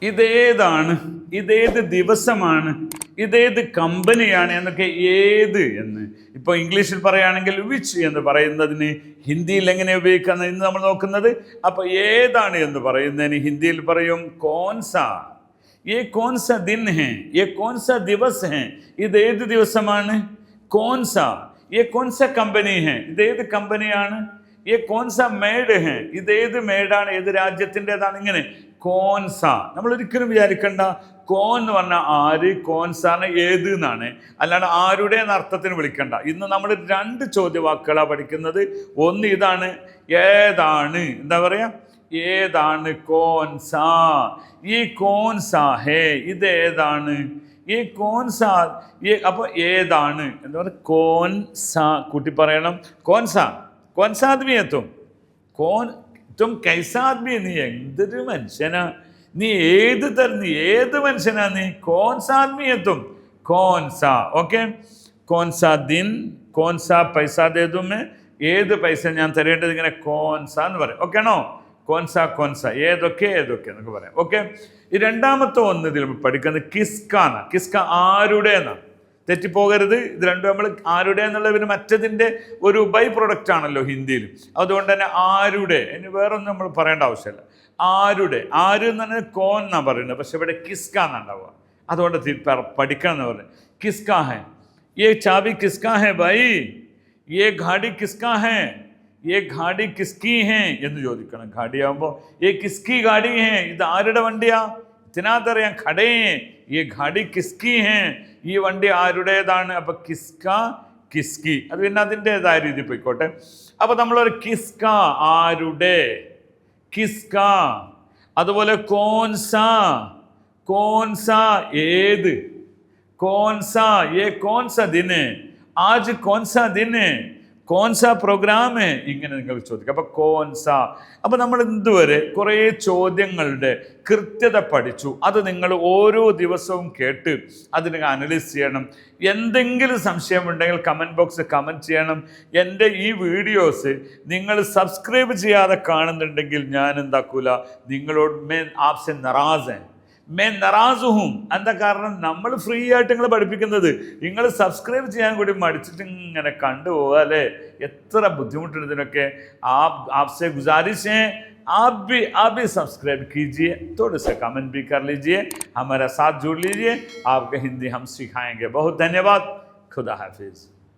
ഇതേതാണ്, ഇതേത് ദിവസമാണ്, ഇതേത് കമ്പനിയാണ് എന്നൊക്കെ ഏത് എന്ന് ഇപ്പോൾ ഇംഗ്ലീഷിൽ പറയുകയാണെങ്കിൽ വിച്ച് എന്ന് പറയുന്നതിന് ഹിന്ദിയിൽ എങ്ങനെ ഉപയോഗിക്കുന്നത് ഇന്ന് നമ്മൾ നോക്കുന്നത്. അപ്പോൾ ഏതാണ് എന്ന് പറയുന്നതിന് ഹിന്ദിയിൽ പറയും കോൺസാ. ये कौन सा दिन है, ये कौन सा दिवस है, ഇതേത് ദിവസമാണ്. കോൺസാ, ये कौन सा कंपनी है, ഇതേത് കമ്പനിയാണ്. ये कौन सा മേഡ് है, ഇതേത് മേഡാണ്, ഏത് രാജ്യത്തിൻ്റെതാണ്. ഇങ്ങനെ കോൺസ. നമ്മൾ ഒരിക്കലും വിചാരിക്കേണ്ട കോൻ എന്ന് പറഞ്ഞാൽ ആര്, കോൺസാണ് ഏത് എന്നാണ്, അല്ലാണ്ട് ആരുടെ എന്ന അർത്ഥത്തിന് വിളിക്കണ്ട. ഇന്ന് നമ്മൾ 2 ചോദ്യവാക്കുകളാണ് പഠിക്കുന്നത്. ഒന്ന് ഇതാണ്, ഏതാണ്, എന്താ പറയുക, ഏതാണ്, കോൺസാ. ഈ കോൺസാ ഹേ, ഇത് ഏതാണ്, ഈ കോൺസാ. അപ്പോൾ ഏതാണ് എന്താ പറയുക, കോൺസാ കൂട്ടി പറയണം. കോൺസാ, കോൺസാ ആദ്മി എത്തും. കോൺ തും കൈസാ ആദ്മി, നീ എന്തൊരു മനുഷ്യനാ, നീ ഏത് തരം, നീ ഏത് മനുഷ്യനാ നീ. കോൺസാ ആദ്മി എത്തും, കോൺസാ. ഓക്കെ, കോൺസാ ദിൻ, കോൺസാ പൈസ ദേ ദും, ഏത് പൈസ ഞാൻ തരേണ്ടത്, ഇങ്ങനെ കോൺസാ എന്ന് പറയും. ഓക്കെ ആണോ, കോൺസ കോൺസ, ഏതൊക്കെ ഏതൊക്കെ എന്നൊക്കെ പറയാം. ഓക്കെ, ഈ രണ്ടാമത്തെ ഒന്ന് ഇതിൽ പഠിക്കുന്നത് കിസ്കാണ്. കിസ്ക ആരുടെ എന്നാണ്, തെറ്റിപ്പോകരുത്. ഇത് രണ്ടും നമ്മൾ ആരുടെ എന്നുള്ളതിന് മറ്റതിൻ്റെ ഒരു ബൈ പ്രൊഡക്റ്റ് ആണല്ലോ ഹിന്ദിയിൽ. അതുകൊണ്ട് തന്നെ ആരുടെ, ഇനി വേറൊന്നും നമ്മൾ പറയേണ്ട ആവശ്യമില്ല. ആരുടെ, ആര് എന്ന് പറഞ്ഞാൽ കോൻ എന്നാണ് പറയുന്നത്, പക്ഷെ ഇവിടെ കിസ്ക എന്നുണ്ടാവുക. അതുകൊണ്ട് പഠിക്കണം എന്ന് പറയുന്നത്. കിസ്കാ ഹെ, യേ ചാബി കിസ്കാ ഹെ ഭായി, യേ ഘാടി കിസ്കാ ഹെ, ये गाड़ी किसकी है എന്ന് ചോദിക്കണം. ഗാഡി ആകുമ്പോൾ ये किसकी गाड़ी है, ഇത് ആരുടെ വണ്ടിയാ, ഇतना तरह खड़े हैं, ये गाड़ी किसकी है, ഈ വണ്ടി ആരുടേതാണ്. അപ്പോൾ കിസ്ക, കിസ്കി, അത് പിന്നെ അതിൻ്റെതായ രീതി പോയിക്കോട്ടെ. അപ്പോൾ നമ്മളൊരു കിസ്ക ആരുടെ, കിസ്ക. അതുപോലെ കോൺസാ, കോൺസാ ഏത്, കോൺസാ ये कौन सा दिन है, आज कौन सा दिन है, കോൺസാ പ്രോഗ്രാം, ഇങ്ങനെ നിങ്ങൾ ചോദിക്കും. അപ്പോൾ കോൺസാ. അപ്പോൾ നമ്മൾ ഇതുവരെ കുറേ ചോദ്യങ്ങളുടെ കൃത്യത പഠിച്ചു. അത് നിങ്ങൾ ഓരോ ദിവസവും കേട്ട് അതിനെ അനലൈസ് ചെയ്യണം. എന്തെങ്കിലും സംശയമുണ്ടെങ്കിൽ കമൻറ്റ് ബോക്സിൽ കമൻറ്റ് ചെയ്യണം. എൻ്റെ ഈ വീഡിയോസ് നിങ്ങൾ സബ്സ്ക്രൈബ് ചെയ്യാതെ കാണുന്നുണ്ടെങ്കിൽ ഞാൻ എന്താക്കൂല, നിങ്ങളോട് मैं आपसे नाराज़ है, मैं नाराज़ हूँ. എന്താ കാരണം, നമ്മൾ ഫ്രീ ആയിട്ട് നിങ്ങൾ പഠിപ്പിക്കുന്നത്, നിങ്ങൾ സബ്സ്ക്രൈബ് ചെയ്യാൻ കൂടി മടിച്ചിട്ട് ഇങ്ങനെ കണ്ടുപോകുക അല്ലേ. എത്ര ബുദ്ധിമുട്ടുണ്ട് ഇതിനൊക്കെ. आपसे गुजारिश है, आप भी सब्सक्राइब कीजिए, थोड़े से कमेंट भी कर लीजिए, हमारा साथ जुड़ लीजिए. आपका हिंदी हम सिखाएंगे. बहुत धन्यवाद. खुदा हाफिज़.